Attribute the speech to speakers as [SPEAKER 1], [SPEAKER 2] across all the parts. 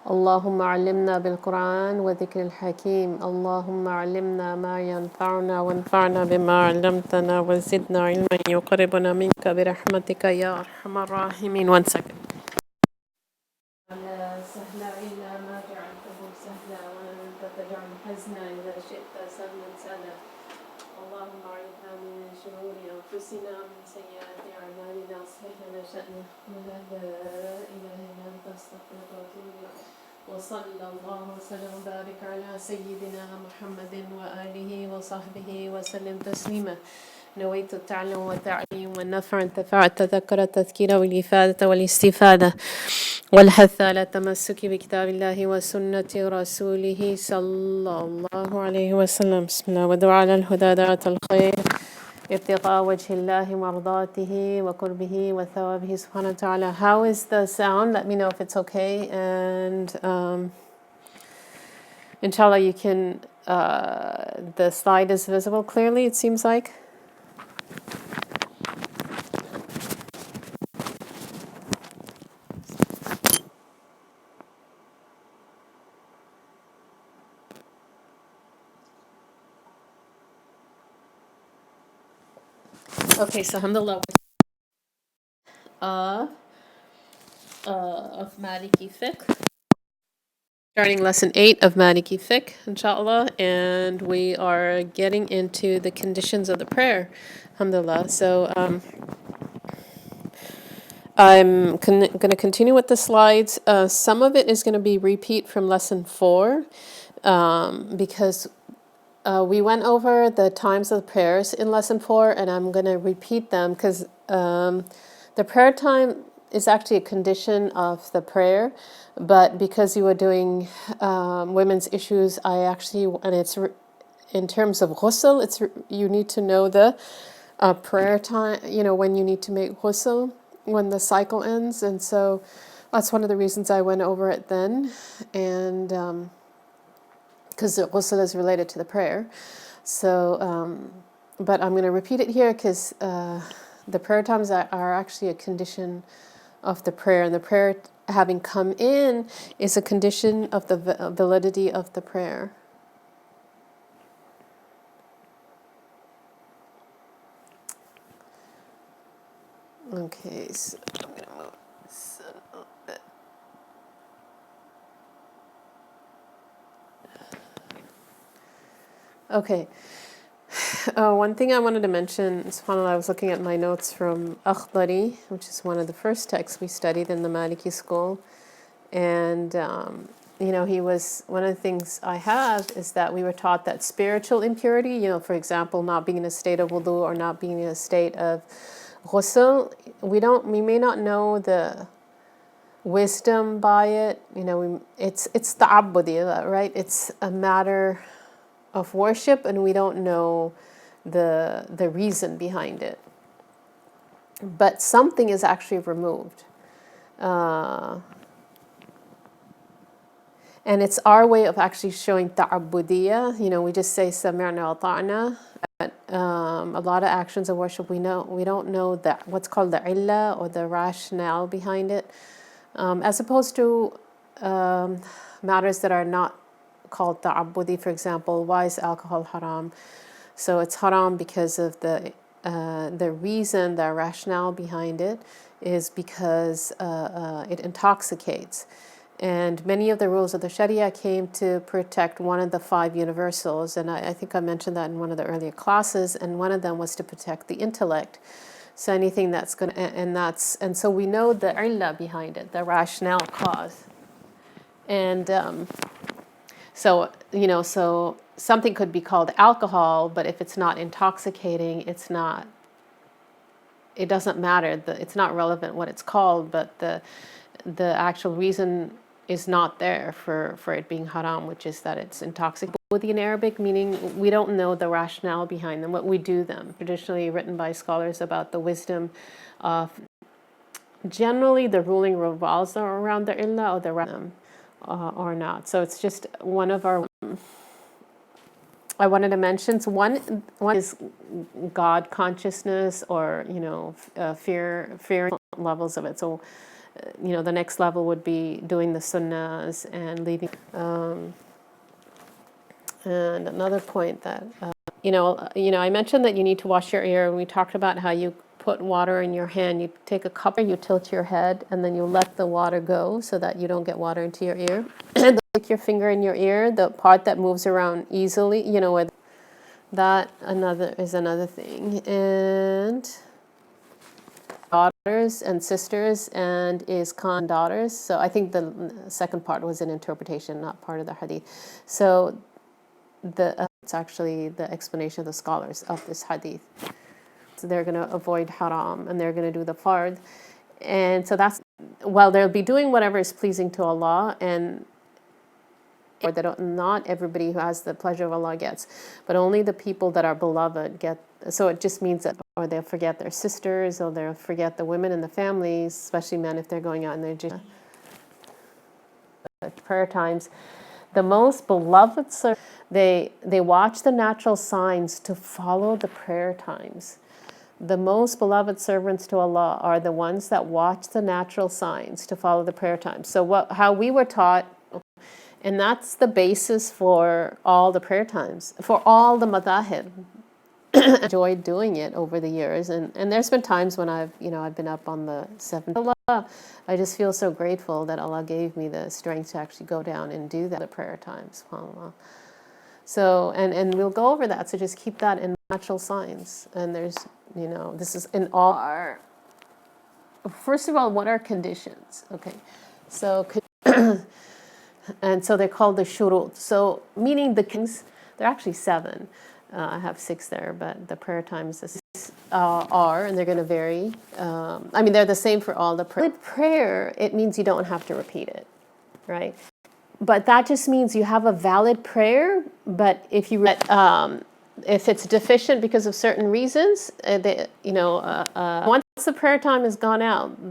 [SPEAKER 1] اللهم علمنا بالقرآن وذكر الحكيم. اللهم علمنا ما ينفعنا وانفعنا بما علمتنا وزدنا علما يقربنا منك برحمتك يا أرحم الراحمين. 1 second. لا سهل إلا ما جعلته سهلا وأنت تجعل الحزن إذا شئت سهلا سهلا. اللهم أعذنا من شرور أنفسنا ومن سيئات أعمالنا أصلح لنا شأننا ولا إله إلا أنت أستغفرك وأتوب إليك. وصلى الله وسلم وبارك على سيدنا محمد وآله وصحبه وسلم تسليما. نويت التعلم والتعليم والنفع انتفع التذكر التذكير والإفادة والاستفادة والحث على التمسك بكتاب الله وسنة رسوله صلى الله عليه وسلم. بسم الله ودعاء على الهدى دعاة الخير ابتغاء وجه الله مرضاته وقربه وثوابه سبحانه وتعالى. How is the sound? Let me know if it's okay. And inshallah you can, the slide is visible clearly, it seems like. Okay, so alhamdulillah, of Maliki fiqh, starting lesson 8 of Maliki fiqh, inshallah, and we are getting into the conditions of the prayer, alhamdulillah. So I'm going to continue with the slides. Some of it is going to be repeat from lesson 4, because we went over the times of the prayers in lesson 4, and I'm going to repeat them because the prayer time is actually a condition of the prayer, but because you were doing women's issues, I actually, and it's in terms of ghusl, it's you need to know the prayer time, when you need to make ghusl, when the cycle ends, and so that's one of the reasons I went over it then, and because the ghusl is related to the prayer. So, but I'm going to repeat it here because the prayer times are actually a condition of the prayer, and the prayer having come in is a condition of the validity of the prayer. Okay, so I'm going to move this a little bit. Okay. One thing I wanted to mention, subhanAllah, I was looking at my notes from Akhdari, which is one of the first texts we studied in the Maliki school. And, he was, one of the things I have is that we were taught that spiritual impurity, for example, not being in a state of wudu or not being in a state of ghusl, we may not know the wisdom by it. It's ta'abbudi, right? It's a matter of worship, and we don't know the reason behind it. But something is actually removed. And it's our way of actually showing ta'abbudiyya. We just say sami'na wa ta'na. A lot of actions of worship we don't know that what's called the illah or the rationale behind it, as opposed to matters that are not called ta'abbudi. For example, why is alcohol haram? So it's haram because of the reason, the rationale behind it is because it intoxicates. And many of the rules of the Sharia came to protect one of the 5 universals, and I think I mentioned that in one of the earlier classes, and one of them was to protect the intellect. So anything that's going to, and so we know the illah behind it, the rationale cause. And so something could be called alcohol, but if it's not intoxicating, it doesn't matter. It's not relevant what it's called, but the actual reason is not there for it being haram, which is that it's intoxicating in Arabic, meaning we don't know the rationale behind them, what we do them. Traditionally written by scholars about the wisdom of, generally the ruling revolves around the illah or the rationale, or not. So it's just one of our, I wanted to mention, so one is God consciousness, or fear levels of it. So the next level would be doing the sunnahs and leaving. And another point that, I mentioned that you need to wash your ear, and we talked about how you put water in your hand. You take a cup, you tilt your head, and then you let the water go so that you don't get water into your ear. And stick your finger in your ear, the part that moves around easily, where that is another thing. And daughters and sisters, and is Khan daughters. So I think the second part was an interpretation, not part of the hadith. So it's actually the explanation of the scholars of this hadith. So they're going to avoid haram, and they're going to do the fard. And so they'll be doing whatever is pleasing to Allah, and not everybody who has the pleasure of Allah gets, but only the people that are beloved get. So it just means that, or they'll forget their sisters, or they'll forget the women in the families, especially men if they're going out in their prayer times. The most beloved, they watch the natural signs to follow the prayer times. The most beloved servants to Allah are the ones that watch the natural signs to follow the prayer times. So how we were taught, and that's the basis for all the prayer times, for all the madahib. Enjoyed doing it over the years, and there's been times when I've been up on the 7th. Allah, I just feel so grateful that Allah gave me the strength to actually go down and do that, the prayer times, subhanAllah. So, and we'll go over that, so just keep that in natural signs. And there's, this is in all our, first of all, what are conditions? Okay, so, and so they're called the shurut. So, meaning the kings, they're actually 7. I have 6 there, but the prayer times are, and they're going to vary. They're the same for all the prayer. With prayer, it means you don't have to repeat it, right? But that just means you have a valid prayer. But if if it's deficient because of certain reasons, once the prayer time has gone out,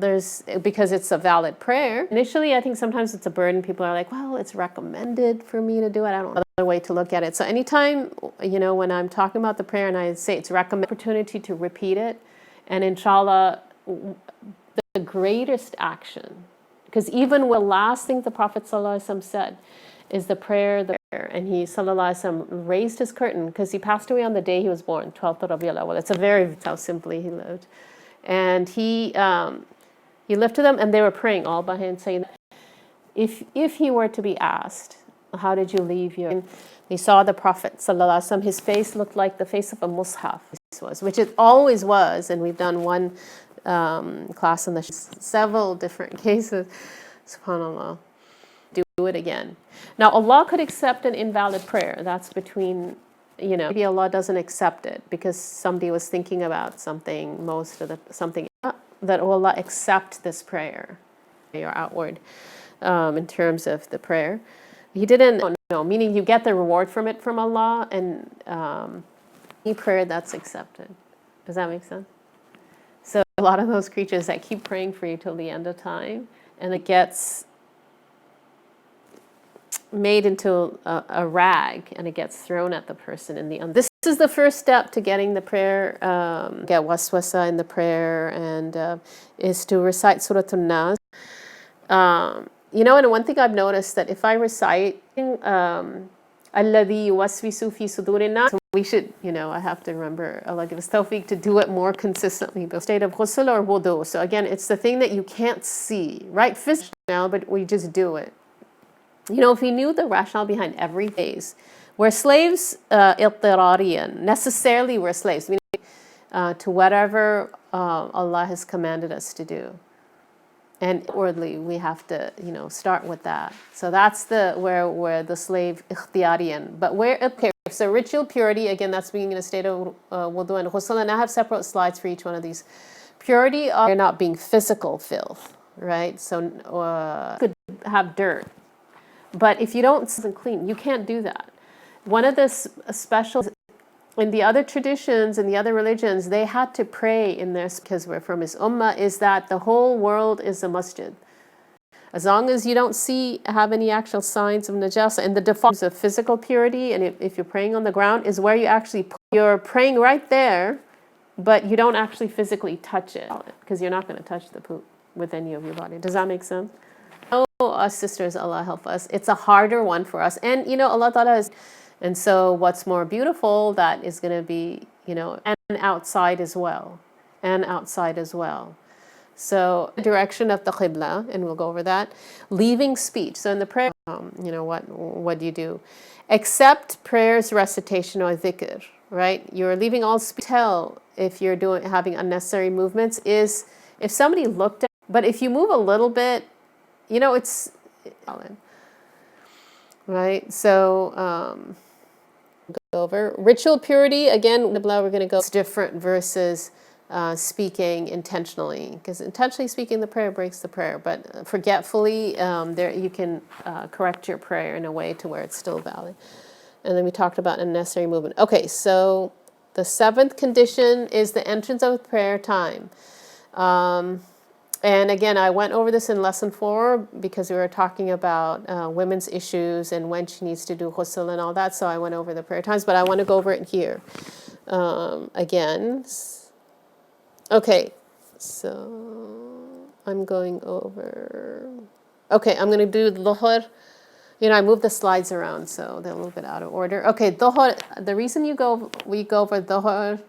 [SPEAKER 1] because it's a valid prayer. Initially, I think sometimes it's a burden. People are like, well, it's recommended for me to do it. I don't know another way to look at it. So anytime, when I'm talking about the prayer and I say it's recommended, opportunity to repeat it, and inshallah, the greatest action, because even the last thing the Prophet ﷺ said is the prayer, and he ﷺ raised his curtain because he passed away on the day he was born, 12th of Rabiul Awwal. It's how simply he lived. And he lifted them, and they were praying all by him, saying, if he were to be asked, how did you leave your... They saw the Prophet ﷺ, his face looked like the face of a mushaf, which it always was, and we've done one class on several different cases. SubhanAllah. Do it again. Now, Allah could accept an invalid prayer. That's between, maybe Allah doesn't accept it because somebody was thinking about something, that Allah accept this prayer, or outward, in terms of the prayer. He didn't know, meaning you get the reward from it from Allah, and any prayer that's accepted. Does that make sense? So a lot of those creatures that keep praying for you till the end of time, and it gets made into a rag, and it gets thrown at the person in the end. This is the first step to getting the prayer, get waswasa in the prayer, and is to recite Surah An-Nas. And one thing I've noticed, that if I recite Alladhi yuwaswisu fi sudurin nas, we should, I have to remember, Allah give us tawfiq to do it more consistently. The state of ghusl or wudu. So again, it's the thing that you can't see, right? Physically now, but we just do it. If we knew the rationale behind every phase, we're slaves, ittirariyan. Necessarily we're slaves, meaning to whatever Allah has commanded us to do. And outwardly, we have to, start with that. So that's where the slave ikhtiyariyan. But so ritual purity, again, that's being in a state of wudu and ghusl. And I have separate slides for each one of these. Purity of not being physical filth, right? So could have dirt. But if you don't clean, you can't do that. One of the special, in the other traditions, in the other religions, they had to pray in their, because we're from his ummah, is that the whole world is a masjid. As long as you don't have any actual signs of najasa, and the default of physical purity, and if you're praying on the ground, is where you're praying right there, but you don't actually physically touch it, because you're not going to touch the poop. with any of your body. Does that make sense? Oh, us sisters, Allah help us. It's a harder one for us. And, Allah Ta'ala is, and so what's more beautiful, that is going to be, and outside as well. And outside as well. So, direction of the Qibla, and we'll go over that. Leaving speech. So in the prayer, what do you do? Except prayers, recitation, or dhikr, right? You're leaving all speech. Tell if you're having unnecessary movements is if somebody looked at, but if you move a little bit, it's, right? So, go over. Ritual purity, again, we're going to go, it's different versus speaking intentionally, because intentionally speaking the prayer breaks the prayer, but forgetfully there you can correct your prayer in a way to where it's still valid. And then we talked about unnecessary movement. Okay, so the seventh condition is the entrance of prayer time. And again, I went over this in lesson 4 because we were talking about women's issues and when she needs to do ghusl and all that, so I went over the prayer times, but I want to go over it here again. Okay, so I'm going over. Okay, I'm going to do Dhuhr. I moved the slides around, so they're a little bit out of order. Okay, Dhuhr. The reason we go over Dhuhr,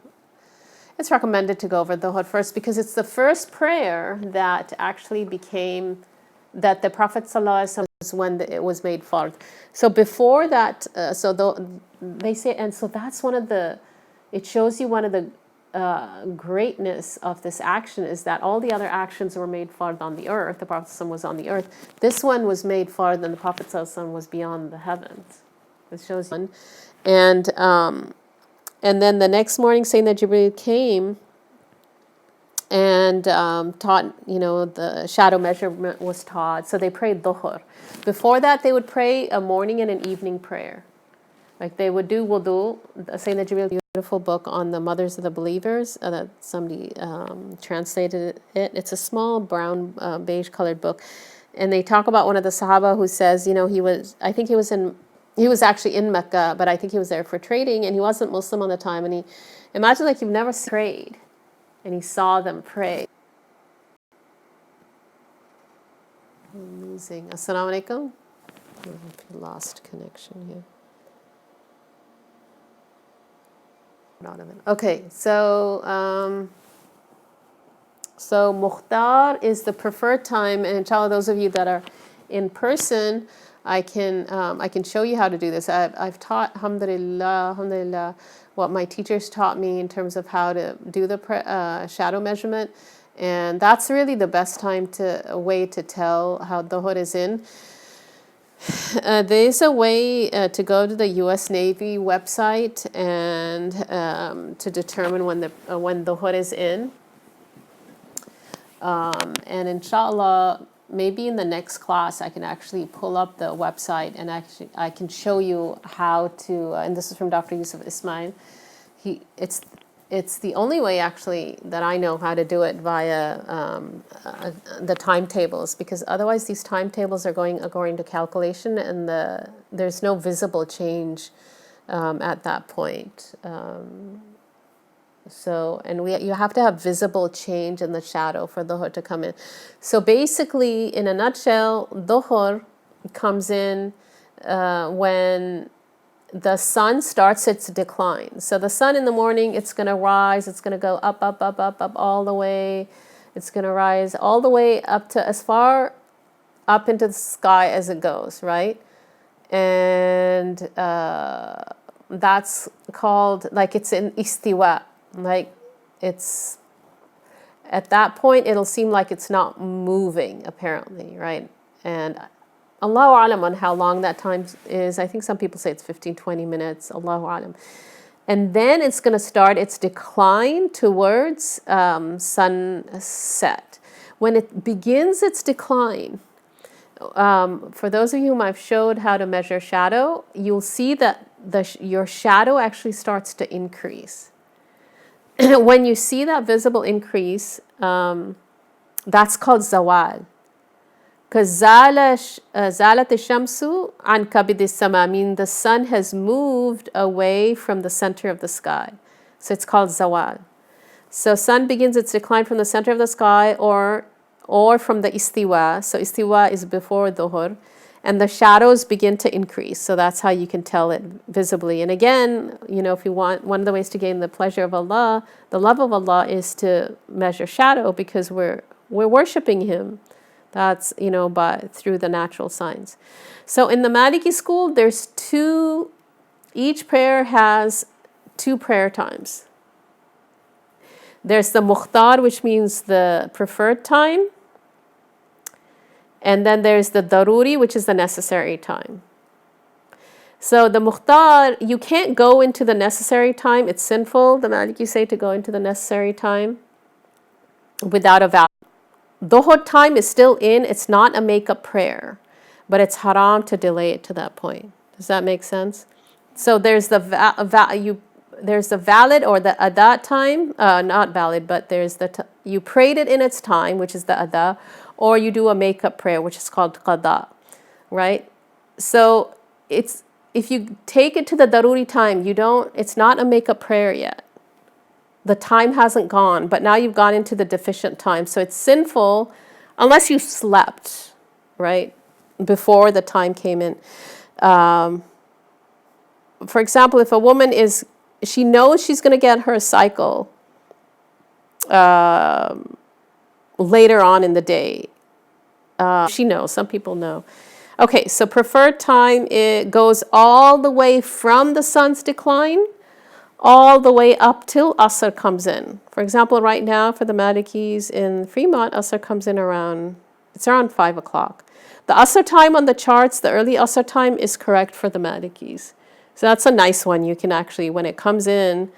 [SPEAKER 1] it's recommended to go over Dhuhr first because it's the first prayer that actually became, that the Prophet ﷺ was when it was made fard. So before that, they say, and so that's one of the, it shows you one of the greatness of this action is that all the other actions were made fard on the earth. The Prophet ﷺ was on the earth. This one was made fard, and the Prophet ﷺ was beyond the heavens. It shows you. And then the next morning, saying that Jibreel came and taught, the shadow measurement was taught. So they prayed Dhuhr. Before that, they would pray a morning and an evening prayer. Like they would do wudu, saying that Jibreel, beautiful book on the mothers of the believers that somebody translated it. It's a small brown beige colored book, and they talk about one of the Sahaba who says, he was actually in Mecca, but I think he was there for trading, and he wasn't Muslim on the time. And he, imagine like you've never prayed, and he saw them pray. I'm losing. Assalamu alaikum. Lost connection here. Okay, so Mukhtar is the preferred time, and inshallah, those of you that are in person, I can show you how to do this. I've taught, alhamdulillah, what my teachers taught me in terms of how to do the shadow measurement, and that's really the best a way to tell how Dhuhr is in. There's a way to go to the U.S. Navy website and to determine when Dhuhr is in. And inshallah, maybe in the next class, I can actually pull up the website and I can show you how to. And this is from Dr. Yusuf Ismail. It's the only way actually that I know how to do it via the timetables, because otherwise these timetables are going according to calculation, and there's no visible change at that point. You have to have visible change in the shadow for Dhuhr to come in. So basically, in a nutshell, Dhuhr comes in when the sun starts its decline. So the sun in the morning, it's going to rise, it's going to go up, up, up, up, up, all the way. It's going to rise all the way up to as far up into the sky as it goes, right? And that's called, like, it's an istiwa. Like, it's, at that point, it'll seem like it's not moving, apparently, right? And Allahu Alam on how long that time is. I think some people say it's 15, 20 minutes. Allahu Alam. And then it's going to start its decline towards sunset. When it begins its decline, for those of you whom I've showed how to measure shadow, you'll see that your shadow actually starts to increase. When you see that visible increase, that's called zawal. Because zalat shamsu an kabid sama, mean the sun has moved away from the center of the sky. So it's called zawal. So sun begins its decline from the center of the sky, or or from the istiwa. So istiwa is before dhuhr, and the shadows begin to increase. So that's how you can tell it visibly. And again, if you want, one of the ways to gain the pleasure of Allah, the love of Allah, is to measure shadow, because we're worshiping Him. That's through the natural signs. So in the Maliki school, there's each prayer has 2 prayer times. There's the mukhtar, which means the preferred time. And then there's the daruri, which is the necessary time. So the mukhtar, you can't go into the necessary time. It's sinful, the Maliki say, to go into the necessary time without a vow. Dhuhr time is still in. It's not a make-up prayer, but it's haram to delay it to that point. Does that make sense? So there's there's the valid or the ada time, not valid, but there's you prayed it in its time, which is the ada, or you do a make-up prayer, which is called qada, right? So if you take it to the daruri time, it's not a make-up prayer yet. The time hasn't gone, but now you've gone into the deficient time. So it's sinful unless you slept, right, before the time came in. For example, if a woman she knows she's going to get her cycle later on in the day. She knows, some people know. Okay, so preferred time, it goes all the way from the sun's decline all the way up till Asr comes in. For example, right now for the Malikis in Fremont, Asr comes in around 5 o'clock. The Asr time on the charts, the early Asr time, is correct for the Malikis. So that's a nice one. You can actually, when it comes in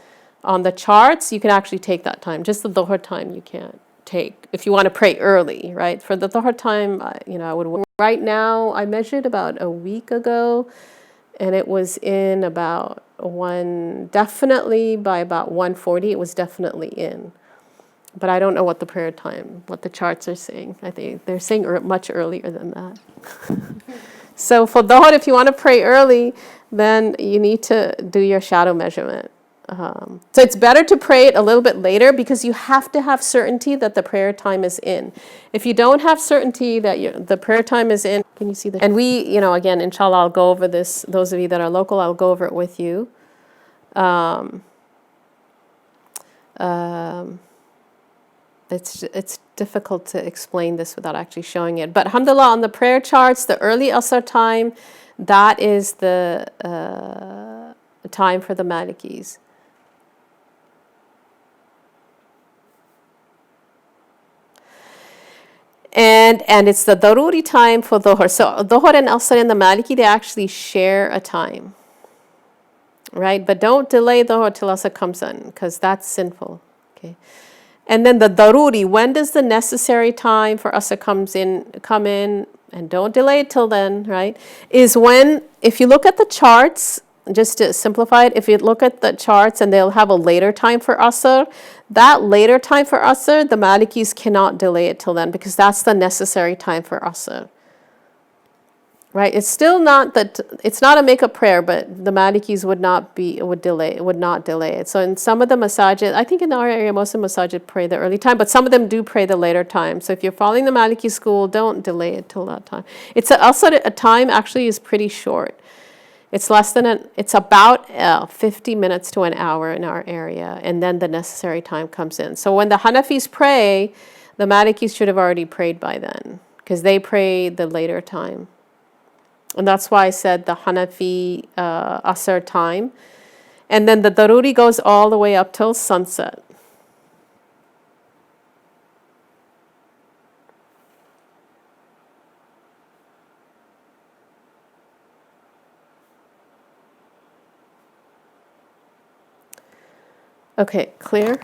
[SPEAKER 1] on the charts, you can actually take that time. Just the Dhuhr time you can't take if you want to pray early, right? For the Dhuhr time, I would. Right now, I measured about a week ago, and it was in about definitely by about 1:40, it was definitely in. But I don't know what the charts are saying. I think they're saying much earlier than that. So for Dhuhr, if you want to pray early, then you need to do your shadow measurement. So it's better to pray it a little bit later, because you have to have certainty that the prayer time is in. If you don't have certainty that the prayer time is in, can you see that? And we, again, inshallah, I'll go over this. Those of you that are local, I'll go over it with you. It's difficult to explain this without actually showing it. But alhamdulillah, on the prayer charts, the early Asr time, that is the time for the Malikis. And it's the daruri time for Dhuhr. So Dhuhr and Asr and the Maliki, they actually share a time, right? But don't delay Dhuhr till Asr comes in, because that's sinful. Okay. And then the daruri, when does the necessary time for Asr come in, and don't delay it till then, right? Is when, if you look at the charts, just to simplify it, if you look at the charts and they'll have a later time for Asr, that later time for Asr, the Malikis cannot delay it till then, because that's the necessary time for Asr. Right? It's still it's not a make-up prayer, but the Malikis would not delay it. So in some of the masajid, I think in our area, most of the masajid pray the early time, but some of them do pray the later time. So if you're following the Maliki school, don't delay it till that time. Also a time actually is pretty short. It's about 50 minutes to an hour in our area, and then the necessary time comes in. So when the Hanafis pray, the Malikis should have already prayed by then, because they pray the later time. And that's why I said the Hanafi Asr time. And then the daruri goes all the way up till sunset. Okay, clear?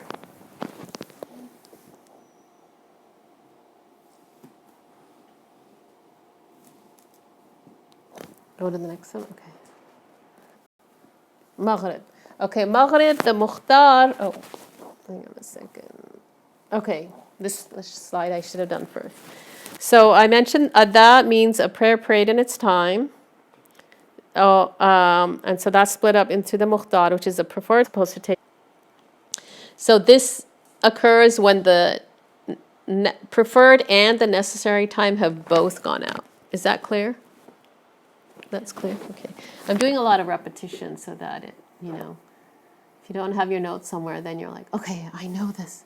[SPEAKER 1] Go to the next one. Okay. Maghrib. Okay, Maghrib, the Mukhtar. Oh, hang on a second. Okay, this slide I should have done first. So I mentioned Ada means a prayer prayed in its time. And so that's split up into the Mukhtar, which is the preferred supposed to take. So this occurs when the preferred and the necessary time have both gone out. Is that clear? That's clear? Okay. I'm doing a lot of repetition so that it, if you don't have your notes somewhere, then you're like, okay, I know this.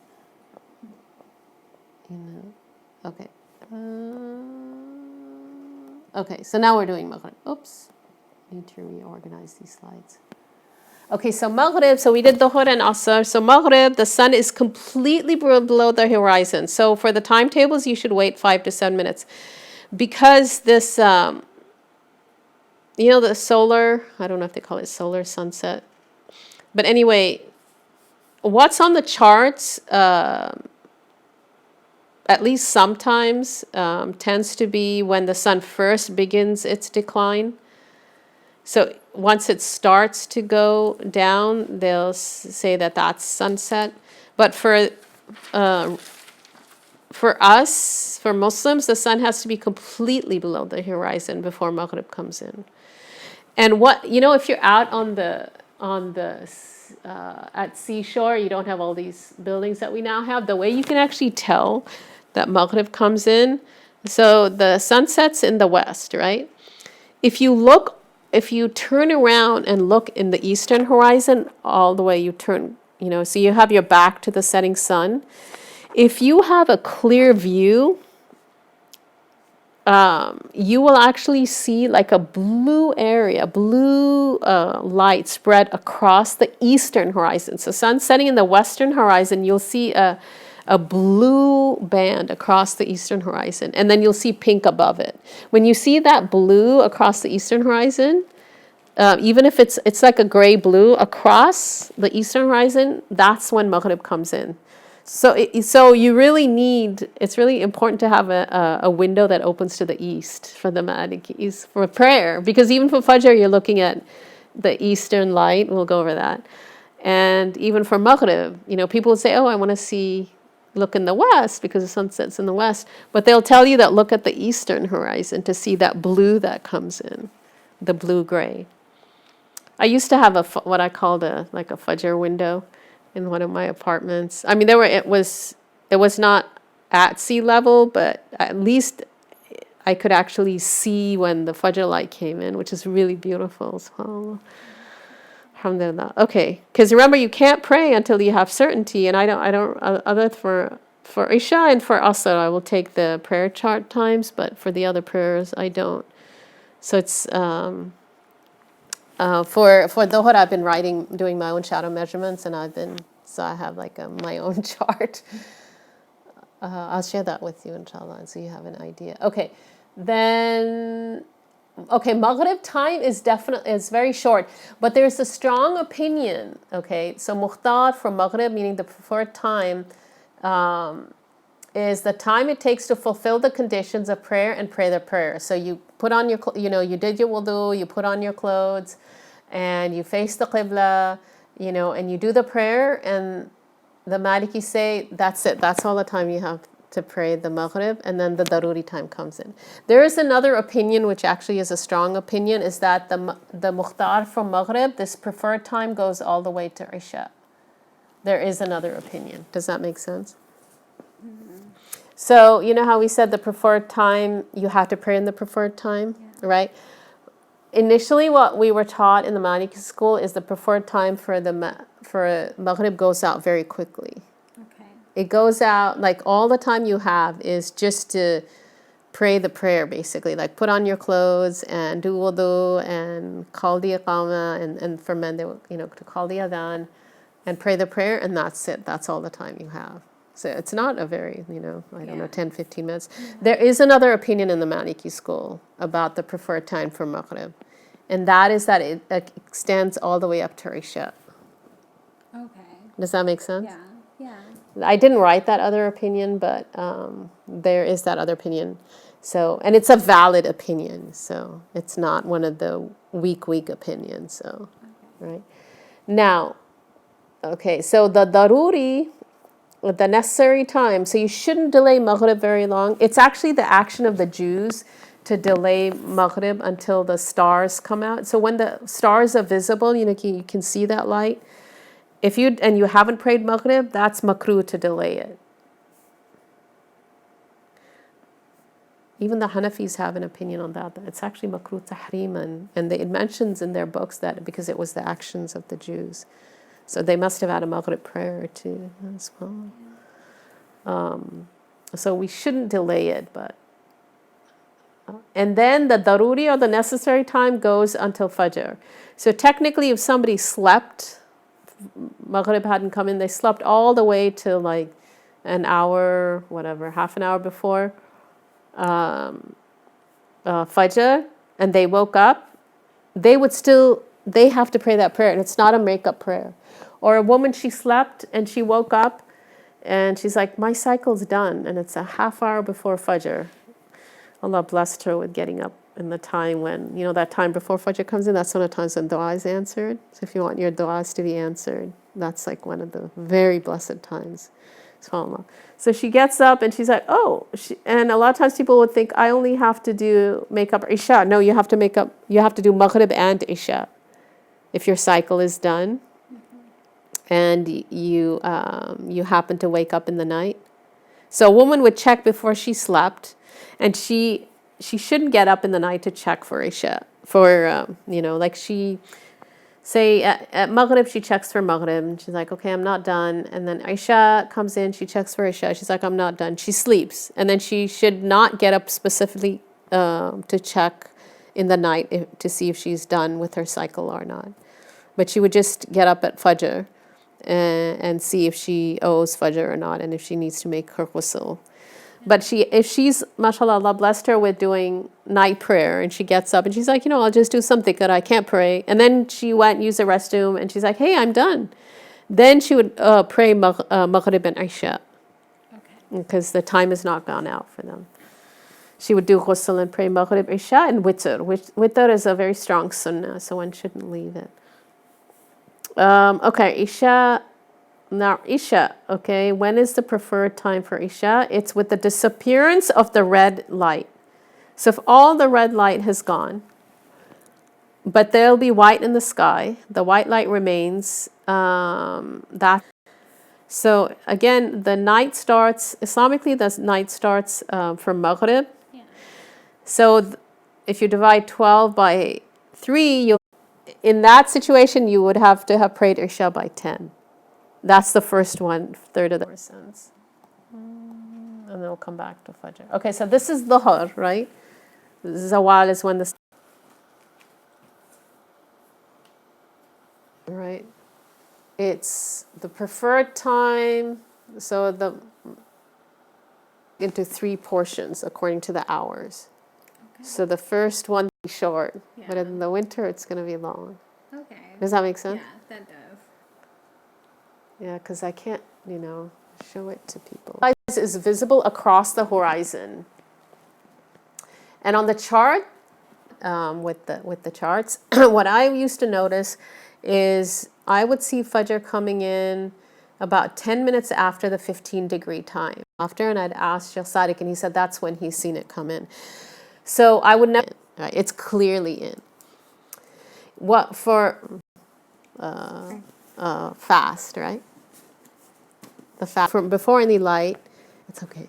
[SPEAKER 1] Okay. Okay, so now we're doing Maghrib. Oops. Need to reorganize these slides. Okay, so Maghrib, so we did Dhuhr and Asr. So Maghrib, the sun is completely below the horizon. So for the timetables, you should wait 5 to 7 minutes. Because this, the solar, I don't know if they call it solar sunset. But anyway, what's on the charts, at least sometimes, tends to be when the sun first begins its decline. So once it starts to go down, they'll say that that's sunset. But for us, for Muslims, the sun has to be completely below the horizon before Maghrib comes in. And if you're out at seashore, you don't have all these buildings that we now have. The way you can actually tell that Maghrib comes in, so the sun sets in the west, right? If you turn around and look in the eastern horizon, all the way you turn, so you have your back to the setting sun. If you have a clear view, you will actually see like a blue area, light spread across the eastern horizon. So sun setting in the western horizon, you'll see a blue band across the eastern horizon, and then you'll see pink above it. When you see that blue across the eastern horizon, even if it's like a gray blue across the eastern horizon, that's when Maghrib comes in. So you really it's really important to have a window that opens to the east for the Malikis for prayer, because even for Fajr you're looking at the eastern light. We'll go over that. And even for Maghrib, people will say, oh, I want to look in the west because the sun sets in the west. But they'll tell you that look at the eastern horizon to see that blue that comes in, the blue-gray. I used to have what I called a Fajr window in one of my apartments. I mean, it was not at sea level, but at least I could actually see when the Fajr light came in, which is really beautiful. SubhanAllah. Alhamdulillah. Okay, because remember, you can't pray until you have certainty, and I don't. Other for Isha and for Asr, I will take the prayer chart times, but for the other prayers, I don't. So it's for Dhuhr, I've been doing my own shadow measurements, and I have my own chart. I'll share that with you, inshallah, so you have an idea. Okay, then. Okay, Maghrib time is very short, but there's a strong opinion. Okay, so Mukhtar for Maghrib, meaning the preferred time, is the time it takes to fulfill the conditions of prayer and pray the prayer. So you put on you did your wudu, you put on your clothes, and you face the Qibla, and you do the prayer, and the Maliki say that's it. That's all the time you have to pray the Maghrib, and then the Daruri time comes in. There is another opinion, which actually is a strong opinion, is that the Mukhtar from Maghrib, this preferred time, goes all the way to Isha. There is another opinion. Does that make sense? Mm-hmm. So you know how we said the preferred time, you have to pray in the preferred time, right? Initially, what we were taught in the Maliki school is the preferred time for Maghrib goes out very quickly. It goes out, all the time you have is just to pray the prayer, basically. Put on your clothes and do wudu and call the iqama, and for men, to call the adhan and pray the prayer, and that's it. That's all the time you have. So it's not a very, 10, 15 minutes. Yeah. There is another opinion in the Maliki school about the preferred time for Maghrib, and that is that it extends all the way up to Isha. Okay. Does that make sense? Yeah. I didn't write that other opinion, but there is that other opinion. So, and it's a valid opinion. So it's not one of the weak opinions. So, right now, okay. So the daruri, the necessary time. So you shouldn't delay Maghrib very long. It's actually the action of the Jews to delay Maghrib until the stars come out. So when the stars are visible, you can see that light. If you haven't prayed Maghrib, that's makruh to delay it. Even the Hanafis have an opinion on that it's actually makruh tahriman, and it mentions in their books that because it was the actions of the Jews. So they must have had a Maghrib prayer too as well. So we shouldn't delay it, but and then the daruri, or the necessary time, goes until Fajr. So technically, if somebody slept, Maghrib hadn't come in, they slept all the way till like an hour, whatever, half an hour before Fajr, and they woke up, they have to pray that prayer, and it's not a make-up prayer. Or a woman, she slept and she woke up and she's like, my cycle's done, and it's a half hour before Fajr. Allah blessed her with getting up in the time when, that time before Fajr comes in, that's one of the times when dua is answered. So if you want your duas to be answered, that's like one of the very blessed times. SubhanAllah. So she gets up and she's like, and a lot of times people would think, I only have to make up Isha. No, you have to do Maghrib and Isha if your cycle is done and you happen to wake up in the night. So a woman would check before she slept, and she shouldn't get up in the night to check for Isha. Like she, say at Maghrib, she checks for Maghrib, and she's like, okay, I'm not done. And then Isha comes in, she checks for Isha, she's like, I'm not done. She sleeps, and then she should not get up specifically to check in the night to see if she's done with her cycle or not. But she would just get up at Fajr and see if she owes Fajr or not, and if she needs to make her ghusl. But if she's, mashallah, Allah blessed her with doing night prayer, and she gets up and she's like, I'll just do something that I can't pray. And then she went and used the restroom and she's like, hey, I'm done. Then she would pray Maghrib and Isha. Okay. Because the time has not gone out for them. She would do ghusl and pray Maghrib, Isha, and witr. Witr is a very strong sunnah, so one shouldn't leave it. Okay, Isha. Now, Isha, okay, when is the preferred time for Isha? It's with the disappearance of the red light. So if all the red light has gone, but there'll be white in the sky, the white light remains, So again, the night starts, Islamically, the night starts from Maghrib. Yeah. So if you divide 12 by 3, in that situation, you would have to have prayed Isha by 10. That's the first 1/3 of the sense. And then we'll come back to Fajr. Okay, so this is Dhuhr, right? Zawal is when right? It's the preferred time, so into 3 portions according to the hours. Okay. So the first one is short, but in the winter it's going to be long. Okay. Does that make sense?
[SPEAKER 2] Yeah, that does.
[SPEAKER 1] Yeah, because I can't, show it to people. It is visible across the horizon. And on the chart, with the charts, what I used to notice is I would see Fajr coming in about 10 minutes after the 15-degree time. And I'd ask Sheikh Sadiq, and he said that's when he's seen it come in. So I would never, right, it's clearly in. What for fast, right? The fast from before any light, it's okay.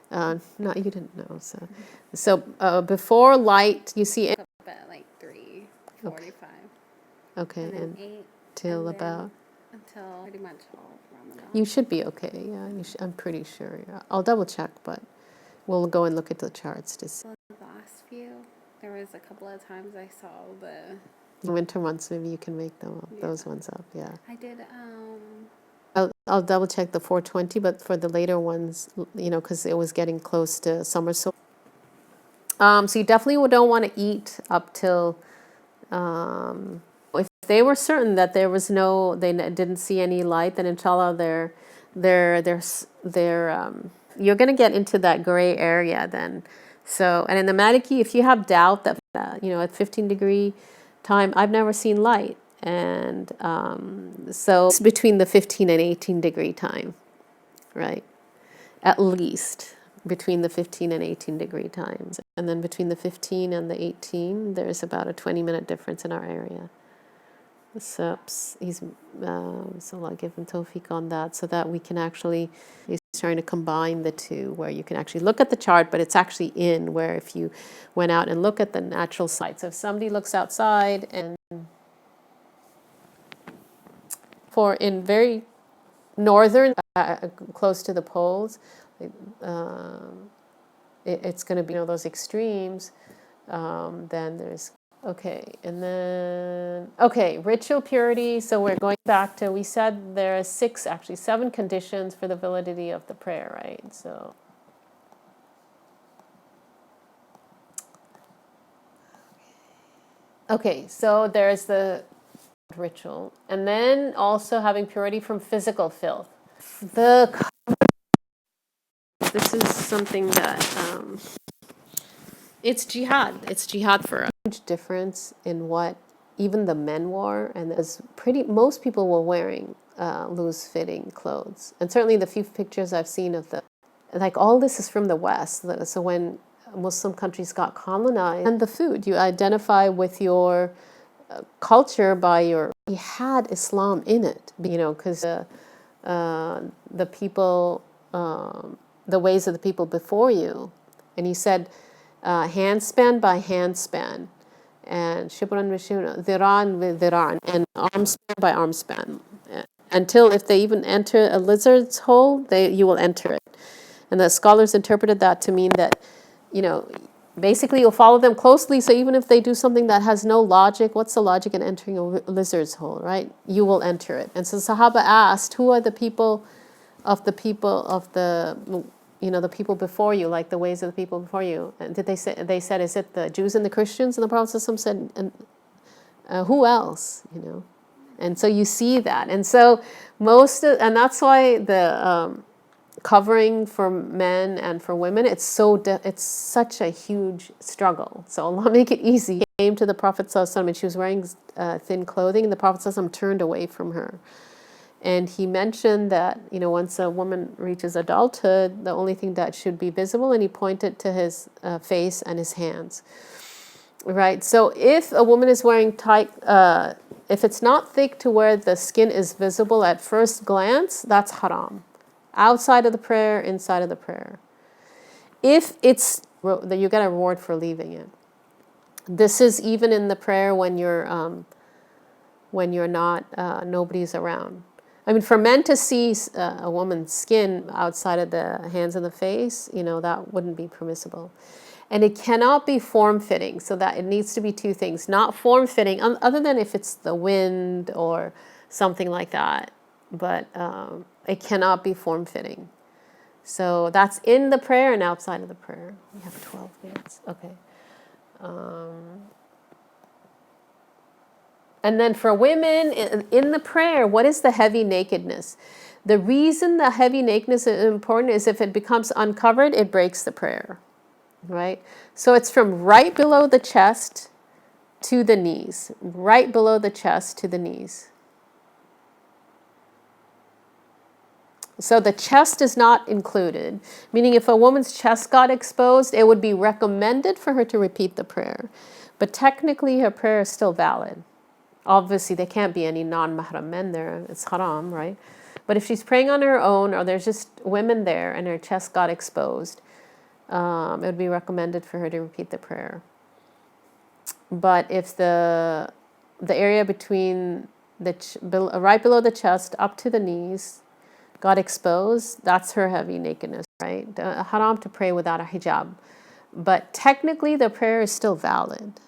[SPEAKER 1] No, you didn't know. So before light, you see it.
[SPEAKER 2] About like 3:45.
[SPEAKER 1] Okay, and
[SPEAKER 2] 8
[SPEAKER 1] till about.
[SPEAKER 2] Until pretty much all Ramadan.
[SPEAKER 1] You should be okay. Yeah, I'm pretty sure. Yeah. I'll double check, but we'll go and look at the charts to see.
[SPEAKER 2] The last few, there was a couple of times I saw the
[SPEAKER 1] winter months. Maybe you can make those ones up. Yeah.
[SPEAKER 2] I did.
[SPEAKER 1] I'll double check the 420, but for the later ones, because it was getting close to summer. So you definitely don't want to eat up till. If they were certain that they didn't see any light, then inshallah you're going to get into that gray area then. So, and in the Maliki, if you have doubt that at 15-degree time, I've never seen light. And so it's between the 15 and 18-degree time, right? At least between the 15 and 18-degree times. And then between the 15 and the 18, there's about a 20-minute difference in our area. So Allah give him tawfiq on that, so that we can actually trying to combine the two, where you can actually look at the chart, but it's actually in, where if you went out and look at the natural site. So if somebody looks outside and for in very northern, close to the poles, it's going to be, those extremes. Then there's, okay, and then, okay, ritual purity. So we're going back to, we said there are seven conditions for the validity of the prayer, right? So, okay, so there's the ritual, and then also having purity from physical filth. This is something that it's jihad. It's jihad for us. Huge difference in what even the men wore, and as most people were wearing loose-fitting clothes, and certainly the few pictures I've seen of all this is from the West. So when Muslim countries got colonized, and the food, you identify with your culture by you had Islam in it, because the people, the ways of the people before you, and he said, handspan by handspan, and shibran bishibran, dhiran with dhiran, and armspan by armspan, until if they even enter a lizard's hole, you will enter it. And the scholars interpreted that to mean that, basically you'll follow them closely, so even if they do something that has no logic, what's the logic in entering a lizard's hole, right? You will enter it. And so Sahaba asked, who are the people of the the people before you, like the ways of the people before you? And they said, is it the Jews and the Christians? And the Prophet said, and who else, And so you see that. And so and that's why the covering for men and for women, it's such a huge struggle. So Allah make it easy. He came to the Prophet ﷺ and she was wearing thin clothing, and the Prophet ﷺ turned away from her. And he mentioned that, once a woman reaches adulthood, the only thing that should be visible, and he pointed to his face and his hands. Right? So if a woman is wearing tight, if it's not thick to where the skin is visible at first glance, that's haram. Outside of the prayer, inside of the prayer. If it's, you get a reward for leaving it. This is even in the prayer when you're not, nobody's around. I mean, for men to see a woman's skin outside of the hands and the face, that wouldn't be permissible. And it cannot be form-fitting, so that it needs to be two things. Not form-fitting, other than if it's the wind or something like that. But it cannot be form-fitting. So that's in the prayer and outside of the prayer. We have 12 minutes. Okay. And then for women, in the prayer, what is the heavy nakedness? The reason the heavy nakedness is important is if it becomes uncovered, it breaks the prayer, right? So it's from right below the chest to the knees, right below the chest to the knees. So the chest is not included, meaning if a woman's chest got exposed, it would be recommended for her to repeat the prayer. But technically, her prayer is still valid. Obviously, there can't be any non-mahram men there. It's haram, right? But if she's praying on her own, or there's just women there and her chest got exposed, it would be recommended for her to repeat the prayer. But if the area between right below the chest up to the knees got exposed, that's her heavy nakedness, right? Haram to pray without a hijab. But technically, the prayer is still valid.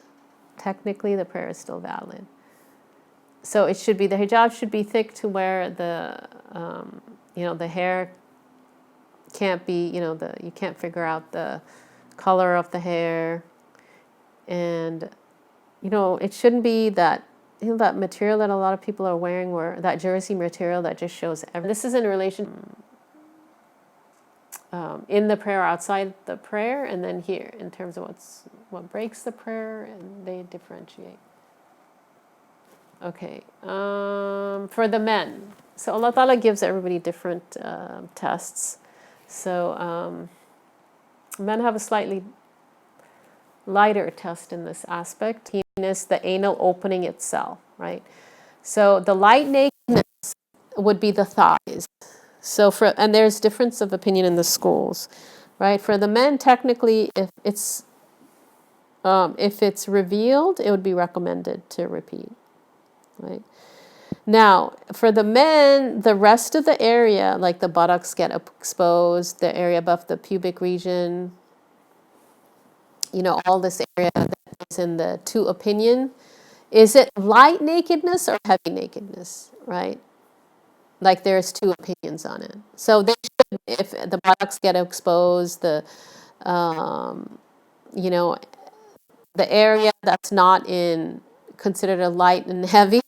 [SPEAKER 1] Technically, the prayer is still valid. So it should be, the hijab should be thick to where the hair can't be, you can't figure out the color of the hair. And, it shouldn't be that, that material that a lot of people are wearing, that jersey material that just shows everything. This is in relation in the prayer, outside the prayer, and then here, in terms of what breaks the prayer, and they differentiate. Okay, for the men. So Allah Ta'ala gives everybody different tests. So men have a slightly lighter test in this aspect. Is the anal opening itself, right? So the light nakedness would be the thighs. So and there's difference of opinion in the schools, right? For the men, technically, if it's revealed, it would be recommended to repeat, right? Now, for the men, the rest of the area, like the buttocks get exposed, the area above the pubic region, all this area that is in the two opinion, is it light nakedness or heavy nakedness, right? Like there's two opinions on it. So they should, if the buttocks get exposed, um, you know, the area that's not considered a light and heavy,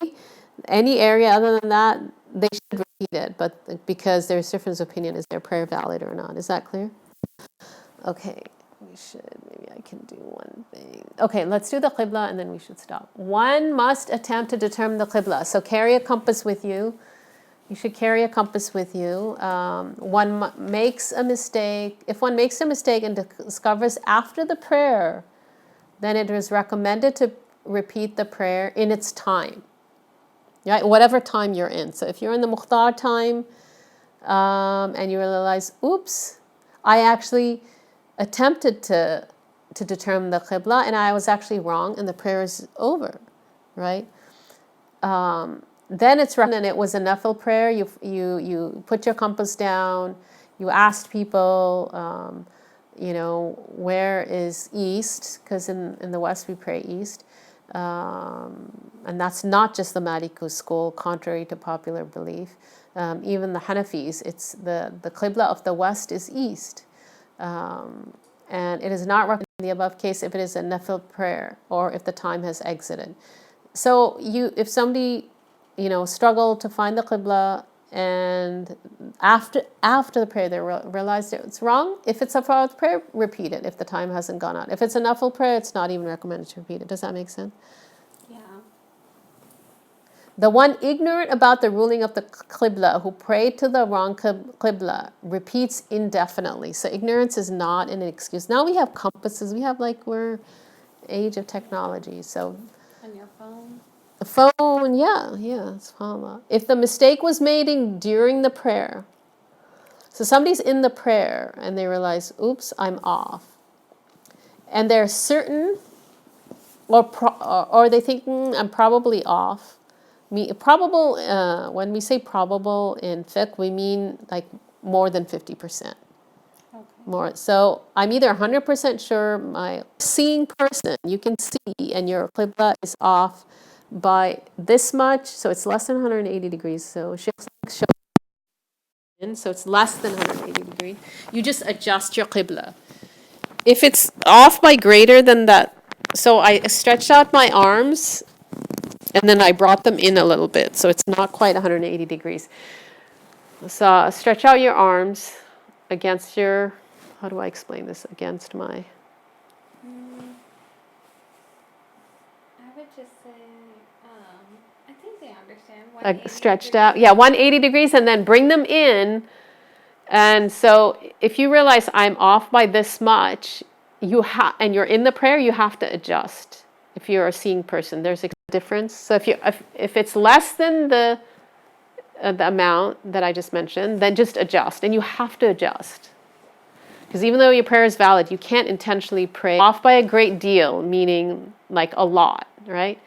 [SPEAKER 1] any area other than that, they should repeat it. But because there's difference of opinion, is their prayer valid or not? Is that clear? Okay, maybe I can do one thing. Okay, let's do the qibla and then we should stop. One must attempt to determine the qibla. So carry a compass with you. You should carry a compass with you. One makes a mistake. If one makes a mistake and discovers after the prayer, then it is recommended to repeat the prayer in its time, right? Whatever time you're in. So if you're in the mukhtar time and you realize, oops, I actually attempted to determine the qibla and I was actually wrong and the prayer is over, right? Then it's and it was a nafil prayer. You put your compass down. You asked people, where is east? Because in the West we pray east, and that's not just the Maliki school, contrary to popular belief. Even the Hanafis, it's the qibla of the West is east, and it is not recommended in the above case if it is a nafil prayer or if the time has exited. So if somebody struggle to find the qibla and after the prayer they realize it's wrong, if it's a farad prayer, repeat it if the time hasn't gone out. If it's a nafil prayer, it's not even recommended to repeat it. Does that make sense?
[SPEAKER 2] Yeah.
[SPEAKER 1] The one ignorant about the ruling of the qibla who prayed to the wrong qibla repeats indefinitely. So ignorance is not an excuse. Now we have compasses. We have we're age of technology. So
[SPEAKER 2] On your phone?
[SPEAKER 1] the phone, yeah, subhanAllah. If the mistake was made during the prayer, so somebody's in the prayer and they realize, oops, I'm off. And they're certain, or they think, I'm probably off. Probable, when we say probable in fiqh, we mean more than 50%.
[SPEAKER 2] Okay.
[SPEAKER 1] More. So I'm either 100% sure my seeing person, you can see, and your qibla is off by this much, so it's less than 180 degrees. So so it's less than 180 degrees. You just adjust your qibla. If it's off by greater than that, so I stretched out my arms and then I brought them in a little bit, so it's not quite 180 degrees. So stretch out your arms against your, how do I explain this? Against my,
[SPEAKER 2] I would just say, I think they understand.
[SPEAKER 1] stretched out. Yeah, 180 degrees, and then bring them in. And so if you realize I'm off by this much, and you're in the prayer, you have to adjust. If you're a seeing person, there's a difference. So if it's less than the amount that I just mentioned, then just adjust, and you have to adjust. Because even though your prayer is valid, you can't intentionally pray off by a great deal, meaning a lot, right?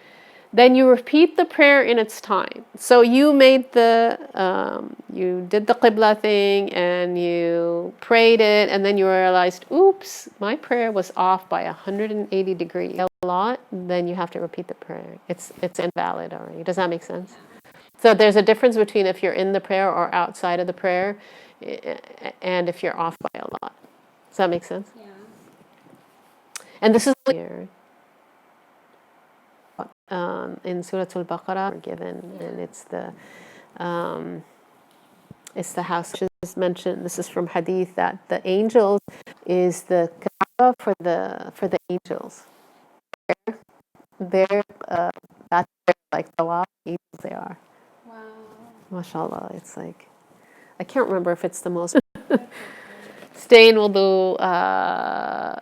[SPEAKER 1] Then you repeat the prayer in its time. So you made you did the qibla thing and you prayed it, and then you realized, oops, my prayer was off by 180 degrees. A lot, then you have to repeat the prayer. It's invalid already. Does that make sense? So there's a difference between if you're in the prayer or outside of the prayer, and if you're off by a lot. Does that make sense?
[SPEAKER 2] Yeah.
[SPEAKER 1] And this is here. In Surah Al-Baqarah, given, and it's the house which is mentioned. This is from Hadith that the angels is the Kaaba for the angels. They're that's like tawaf angels they are.
[SPEAKER 2] Wow.
[SPEAKER 1] MashaAllah, it's I can't remember if it's the most. Stay in wudu,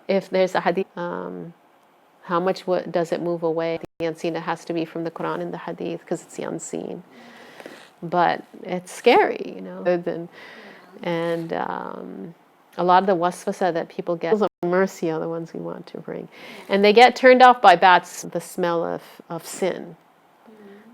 [SPEAKER 1] if there's a hadith, how much does it move away? The unseen, it has to be from the Quran and the hadith because it's the unseen. but it's scary, you know. And a lot of the waswasa that people get, of mercy, are the ones we want to bring. And they get turned off by bats, the smell of sin.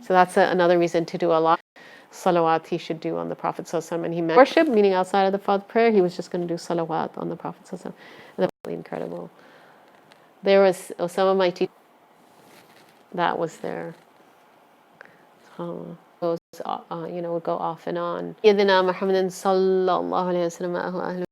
[SPEAKER 1] So that's another reason to do a lot of salawat he should do on the Prophet ﷺ. And he meant worship, meaning outside of the Fard prayer, he was just going to do salawat on the Prophet ﷺ. And that's really incredible. There was some of my teachers, that was their, goes, would go off and on.